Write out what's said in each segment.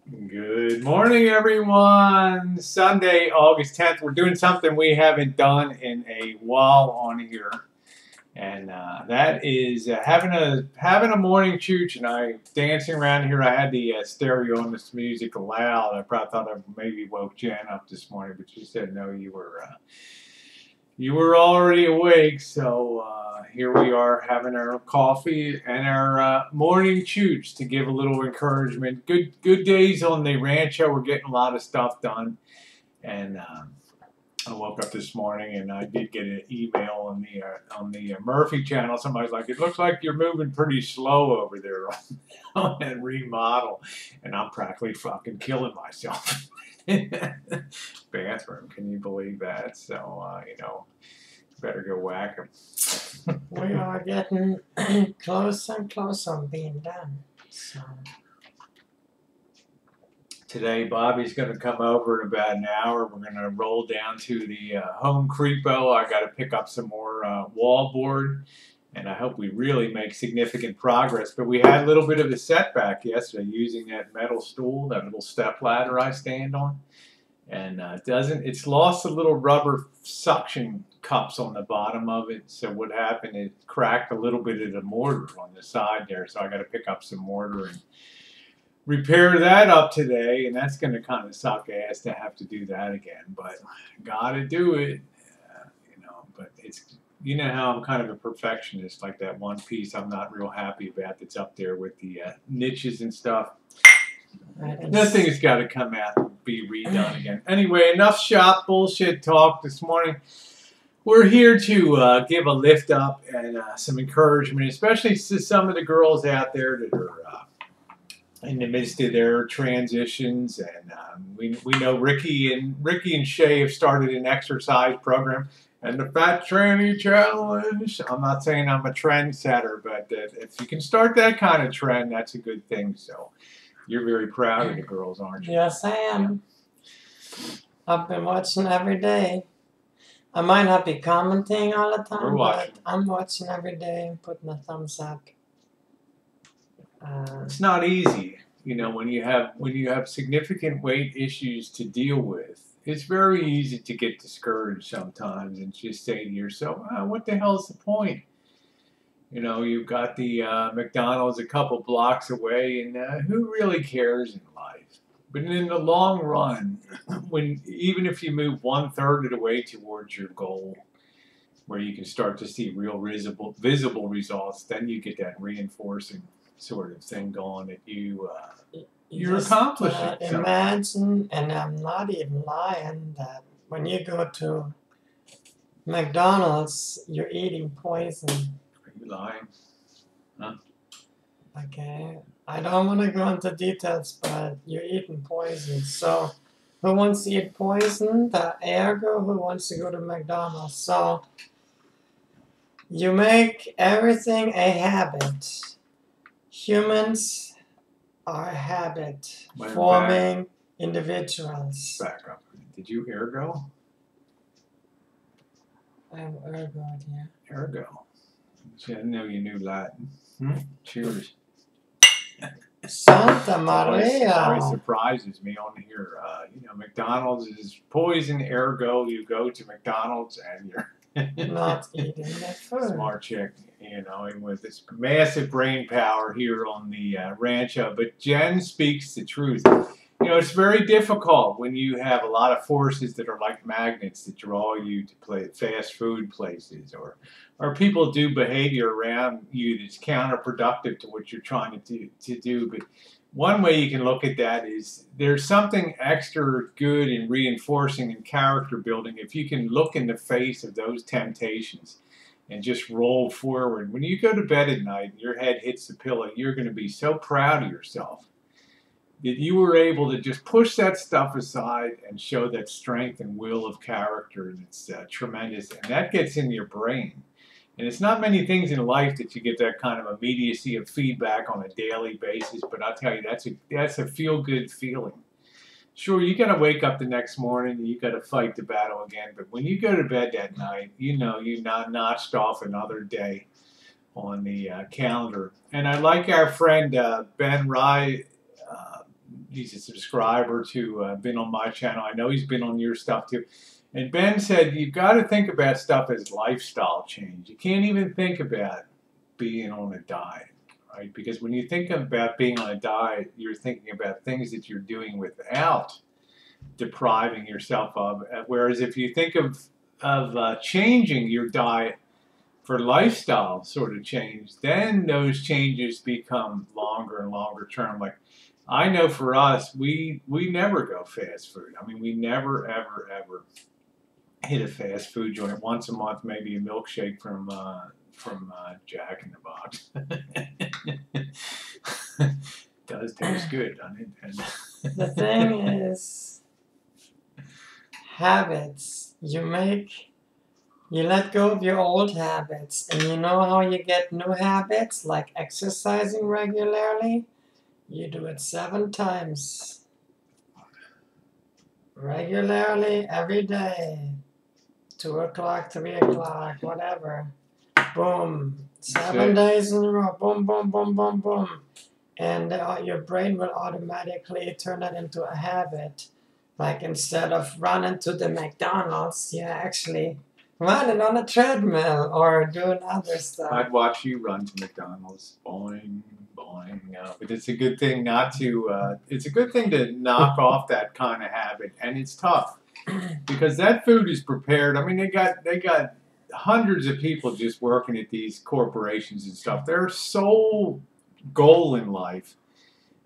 Good morning, everyone. Sunday, August 10th. We're doing something we haven't done in a while on here, and that is having a morning chooch. And I dancing around here. I had the stereo on this music loud. I probably thought I maybe woke Jen up this morning, but she said no. You were already awake, so here we are having our coffee and our morning chooch to give a little encouragement. Good days on the rancho. We're getting a lot of stuff done, and I woke up this morning and I did get an email on the Murphy channel. Somebody's like, "It looks like you're moving pretty slow over there on that remodel," and I'm practically fucking killing myself. Bathroom, can you believe that? So better go whack them. We are getting closer and closer on being done. So today, Bobby's going to come over in about an hour. We're going to roll down to the Home Creepo. I got to pick up some more wallboard, and I hope we really make significant progress. But we had a little bit of a setback yesterday using that metal stool, that little step ladder I stand on, and it's lost a little rubber suction cups on the bottom of it. So what happened, it cracked a little bit of the mortar on the side there. So I got to pick up some mortar and repair that up today, and that's going to kind of suck ass to have to do that again, but gotta do it, but it's, how I'm kind of a perfectionist, like that one piece I'm not real happy about that's up there with the niches and stuff. That thing has got to come out and be redone again. Anyway, enough shop bullshit talk this morning. We're here to give a lift up and some encouragement, especially to some of the girls out there that are in the midst of their transitions. And we know Ricky and Shay have started an exercise program and the Fat Tranny Challenge. I'm not saying I'm a trendsetter, but if you can start that kind of trend, that's a good thing. So you're very proud of the girls, aren't you? Yes, I am. I've been watching every day. I might not be commenting all the time, but I'm watching every day and putting a thumbs up. It's not easy, when you have significant weight issues to deal with. It's very easy to get discouraged sometimes and just say to yourself, what the hell's the point? You've got the McDonald's a couple blocks away, and who really cares in life? But in the long run, even if you move 1/3 of the way towards your goal, where you can start to see real visible results, then you get that reinforcing sort of thing going that you're accomplishing. Imagine, and I'm not even lying, that when you go to McDonald's, you're eating poison. Are you lying? Huh? Okay. I don't want to go into details, but you're eating poison. So who wants to eat poison? The ergo, who wants to go to McDonald's? So you make everything a habit. Humans are habit-forming individuals. Back up. Did you ergo? I'm ergo, yeah. Ergo. I didn't know you knew Latin. Cheers. Santa Maria. Always surprises me on here. McDonald's is poison, ergo you go to McDonald's and you're not eating that food. Smart chick, and with this massive brain power here on the rancho. But Jen speaks the truth. It's very difficult when you have a lot of forces that are like magnets that draw you to fast food places, or people do behavior around you that's counterproductive to what you're trying to do. But one way you can look at that is there's something extra good and reinforcing and character building if you can look in the face of those temptations and just roll forward. When you go to bed at night and your head hits the pillow, you're going to be so proud of yourself that you were able to just push that stuff aside and show that strength and will of character. And it's tremendous. And that gets in your brain. And it's not many things in life that you get that kind of immediacy of feedback on a daily basis. But I'll tell you, that's a feel-good feeling. Sure, you got to wake up the next morning and you got to fight the battle again. But when you go to bed that night, you not notched off another day on the calendar. And I like our friend Ben Rye. he's a subscriber to been on my channel. I know he's been on your stuff too. And Ben said you've got to think about stuff as lifestyle change. You can't even think about being on a diet, right? Because when you think about being on a diet, you're thinking about things that you're doing without depriving yourself of. Whereas if you think of changing your diet for lifestyle sort of change, then those changes become longer and longer term. Like I know for us, we never go fast food. I mean, we never ever hit a fast food joint. Once a month, maybe a milkshake from Jack in the Box. Does taste good, doesn't it? And The thing is, habits. You let go of your old habits, and you know how you get new habits, like exercising regularly? You do it 7 times. Regularly, every day. 2 o'clock, 3 o'clock, whatever. Boom. 7 days in a row. Boom, boom, boom, boom, boom. And your brain will automatically turn it into a habit. Like instead of running to the McDonald's, you actually running on a treadmill or doing other stuff. I'd watch you run to McDonald's. Boing, boing. But it's a good thing not to, it's a good thing to knock off that kind of habit. And it's tough because that food is prepared. I mean, they got hundreds of people just working at these corporations and stuff. Their sole goal in life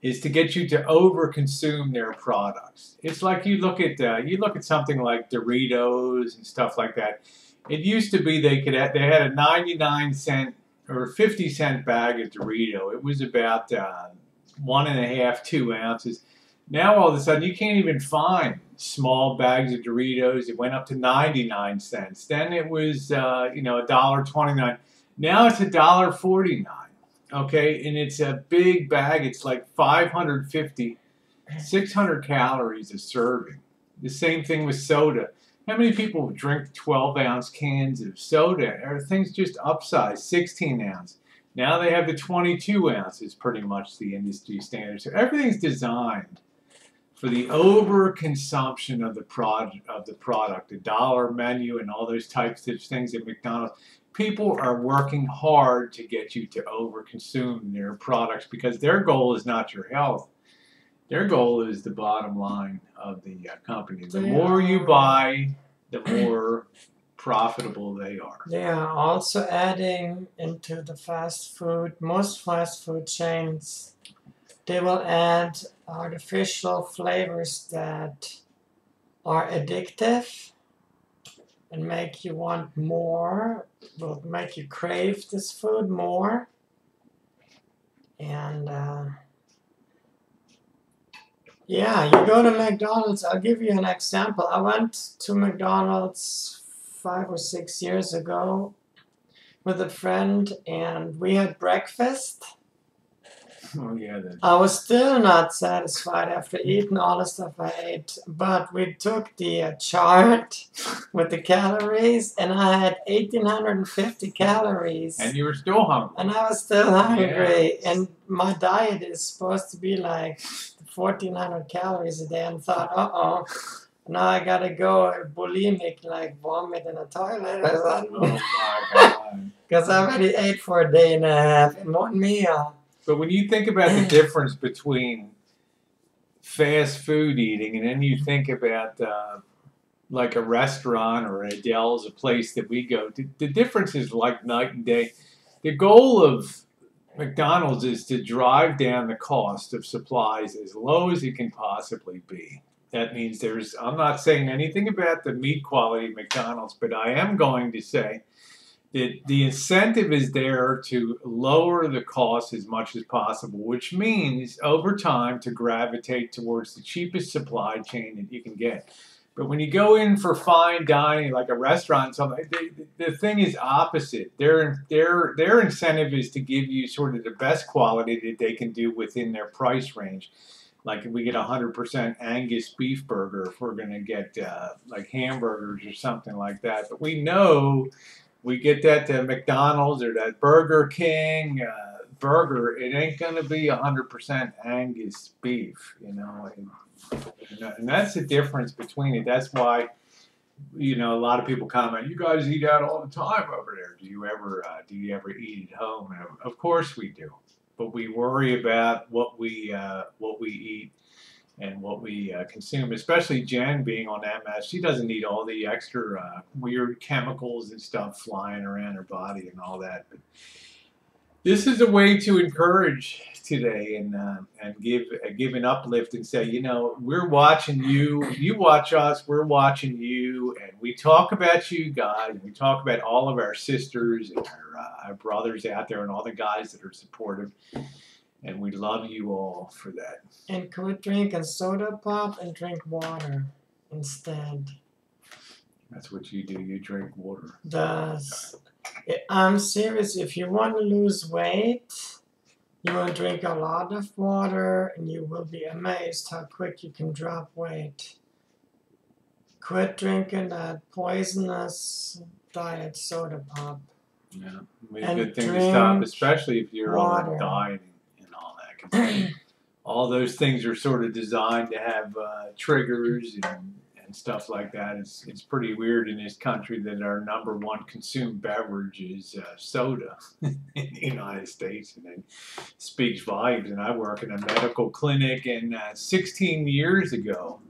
is to get you to overconsume their products. It's like you look at something like Doritos and stuff like that. It used to be they had a 99-cent or 50-cent bag of Dorito. It was about 1.5, 2 ounces. Now all of a sudden you can't even find small bags of Doritos. It went up to 99 cents. Then it was $1.29. Now it's $1.49. Okay, and it's a big bag. It's like 550, 600 calories a serving. The same thing with soda. How many people drink 12-ounce cans of soda? Everything's just upsized, 16 ounce. Now they have the 22 ounces, pretty much the industry standard. So everything's designed for the overconsumption of the product, the dollar menu, and all those types of things at McDonald's. People are working hard to get you to overconsume their products because their goal is not your health. Their goal is the bottom line of the company. The more you buy, the more profitable they are. They are also adding into the fast food, most fast food chains, they will add artificial flavors that are addictive and make you want more, will make you crave this food more. And yeah, you go to McDonald's. I'll give you an example. I went to McDonald's 5 or 6 years ago with a friend, and we had breakfast. Oh yeah. I was still not satisfied after eating all the stuff I ate, but we took the chart with the calories, and I had 1,850 calories. And you were still hungry. And I was still hungry, Yeah. and my diet is supposed to be like 1,400 calories a day, and thought, uh-oh, now I gotta go bulimic, like vomit in a toilet or something. Oh my God. Because I already ate for a day and a half in one meal. But when you think about the difference between fast food eating and then you think about like a restaurant or a Dell's, a place that we go, the difference is like night and day. The goal of McDonald's is to drive down the cost of supplies as low as it can possibly be. That means I'm not saying anything about the meat quality of McDonald's, but I am going to say that the incentive is there to lower the cost as much as possible, which means over time to gravitate towards the cheapest supply chain that you can get. But when you go in for fine dining, like a restaurant, something, the thing is opposite. Their incentive is to give you sort of the best quality that they can do within their price range. Like if we get 100% Angus beef burger, if we're going to get like hamburgers or something like that. But we know we get that to McDonald's or that Burger King, burger, it ain't gonna be 100% Angus beef, and that's the difference between it. That's why, a lot of people comment, "You guys eat out all the time over there. Do you ever eat at home?" And of course we do, but we worry about what we eat and what we consume. Especially Jen, being on MS, she doesn't need all the extra weird chemicals and stuff flying around her body and all that. But this is a way to encourage today and give an uplift and say, we're watching you, you watch us, we're watching you, and we talk about you guys, we talk about all of our sisters and our brothers out there and all the guys that are supportive, and we love you all for that. And quit drinking soda pop and drink water instead. That's what you do, you drink water. I'm serious, if you want to lose weight, you will drink a lot of water and you will be amazed how quick you can drop weight. Quit drinking that poisonous diet soda pop. Yeah, a good thing to stop, especially if you're on dieting and all that. All those things are sort of designed to have triggers and stuff like that. It's pretty weird in this country that our #1 consumed beverage is soda in the United States, and it speaks volumes. And I work in a medical clinic, and 16 years ago,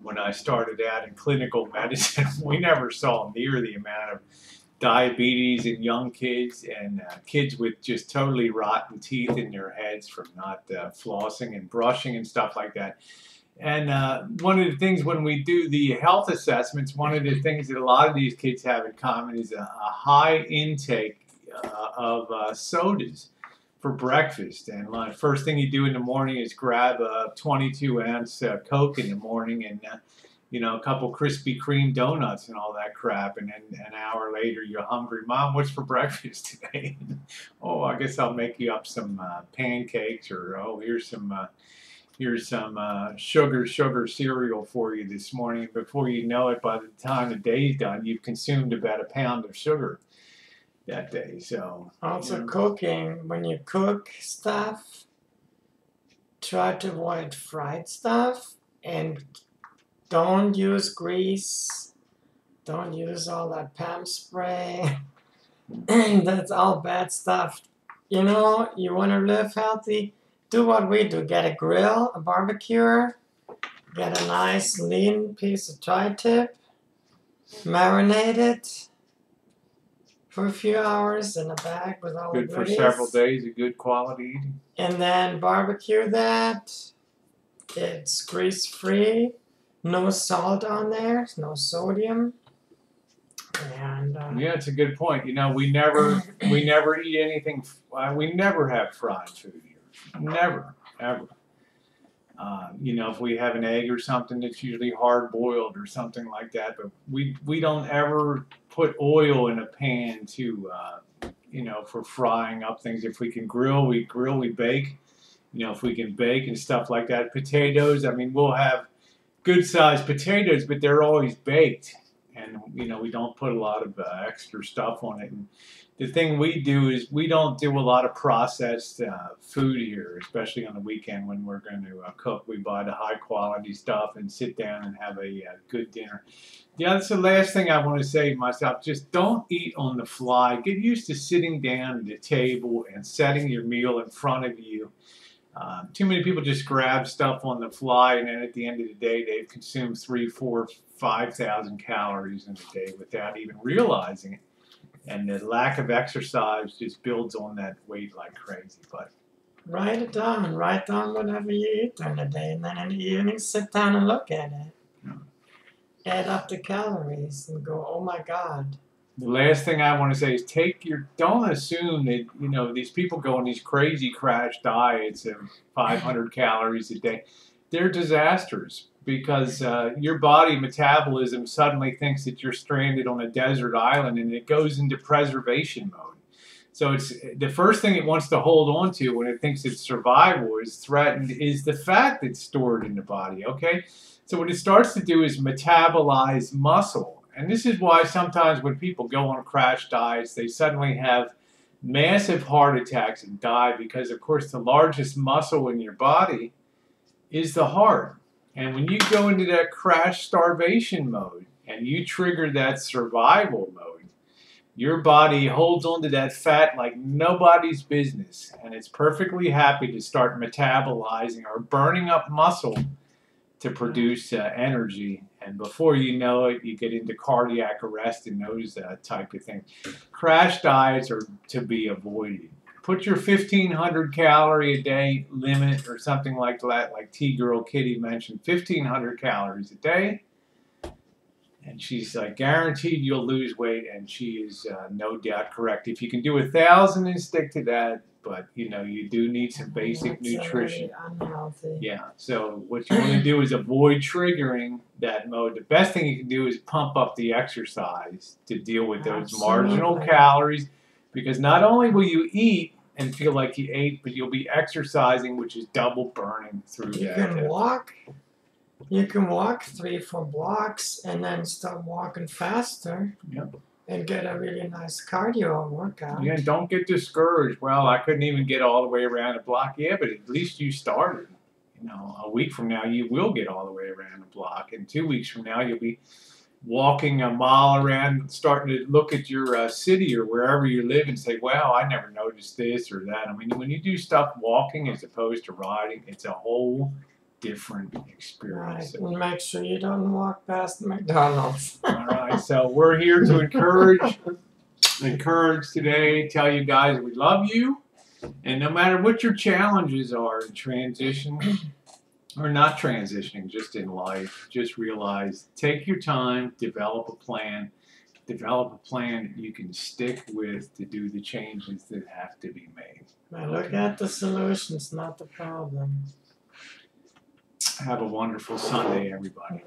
when I started out in clinical medicine, we never saw near the amount of diabetes in young kids and kids with just totally rotten teeth in their heads from not flossing and brushing and stuff like that. And one of the things when we do the health assessments, one of the things that a lot of these kids have in common is a high intake of sodas for breakfast. And the first thing you do in the morning is grab a 22-ounce Coke in the morning and a couple Krispy Kreme donuts and all that crap. And then an hour later, you're hungry. "Mom, what's for breakfast today?" "Oh, I guess I'll make you up some pancakes," or "Oh, here's some sugar cereal for you this morning." Before you know it, by the time the day's done, you've consumed about a pound of sugar that day. So also cooking, when you cook stuff, try to avoid fried stuff and don't use grease. Don't use all that Pam spray. That's all bad stuff. You want to live healthy? Do what we do. Get a grill, a barbecue, get a nice lean piece of tri-tip, marinate it for a few hours in a bag with all the goodies. Good for several days of good quality eating. And then barbecue that. It's grease-free, no salt on there, no sodium. And yeah, it's a good point. We never eat anything. We never have fried food here. Never, ever. If we have an egg or something, it's usually hard boiled or something like that. But we don't ever put oil in a pan to for frying up things. If we can grill, we grill. We bake. If we can bake and stuff like that. Potatoes. I mean, we'll have good sized potatoes, but they're always baked, and we don't put a lot of extra stuff on it. And the thing we do is we don't do a lot of processed food here, especially on the weekend when we're going to cook. We buy the high quality stuff and sit down and have a good dinner. Yeah, that's the last thing I want to say to myself. Just don't eat on the fly. Get used to sitting down at the table and setting your meal in front of you. Too many people just grab stuff on the fly, and then at the end of the day, they've consumed 3,000, 4,000, 5,000 calories in a day without even realizing it. And the lack of exercise just builds on that weight like crazy. But write it down. Write down whatever you eat during the day, and then in the evening, sit down and look at it. Yeah. Add up the calories and go, "Oh my God." The last thing I want to say is don't assume that, these people go on these crazy crash diets of 500 calories a day. They're disasters because your body metabolism suddenly thinks that you're stranded on a desert island and it goes into preservation mode. So it's the first thing it wants to hold on to when it thinks its survival is threatened is the fat that's stored in the body, okay? So what it starts to do is metabolize muscle. And this is why sometimes when people go on crash diets, they suddenly have massive heart attacks and die because, of course, the largest muscle in your body is the heart. And when you go into that crash starvation mode and you trigger that survival mode, your body holds onto that fat like nobody's business, and it's perfectly happy to start metabolizing or burning up muscle to produce energy. And before you know it, you get into cardiac arrest and those type of things. Crash diets are to be avoided. Put your 1,500 calorie a day limit or something like that, like T-Girl Kitty mentioned, 1,500 calories a day. And she's guaranteed you'll lose weight, and she is no doubt correct. If you can do 1,000 and stick to that, but you do need some basic nutrition. Unhealthy. Yeah. So what you want to do is avoid triggering that mode. The best thing you can do is pump up the exercise to deal with those marginal calories, because not only will you eat and feel like you ate, but you'll be exercising, which is double burning through that. You can walk 3-4 blocks and then start walking faster. Yep. And get a really nice cardio workout. Yeah, don't get discouraged. Well, I couldn't even get all the way around the block. Yeah, but at least you started. A week from now you will get all the way around the block, and 2 weeks from now you'll be walking a mile around, starting to look at your city or wherever you live and say, wow, I never noticed this or that. I mean, when you do stuff walking as opposed to riding, it's a whole different experience. Right, and make sure you don't walk past McDonald's. All right, so we're here to encourage today, tell you guys we love you, and no matter what your challenges are in transition or not transitioning, just in life, just realize, take your time, develop a plan you can stick with to do the changes that have to be made. Now look at the solutions, not the problem. Have a wonderful Sunday, everybody.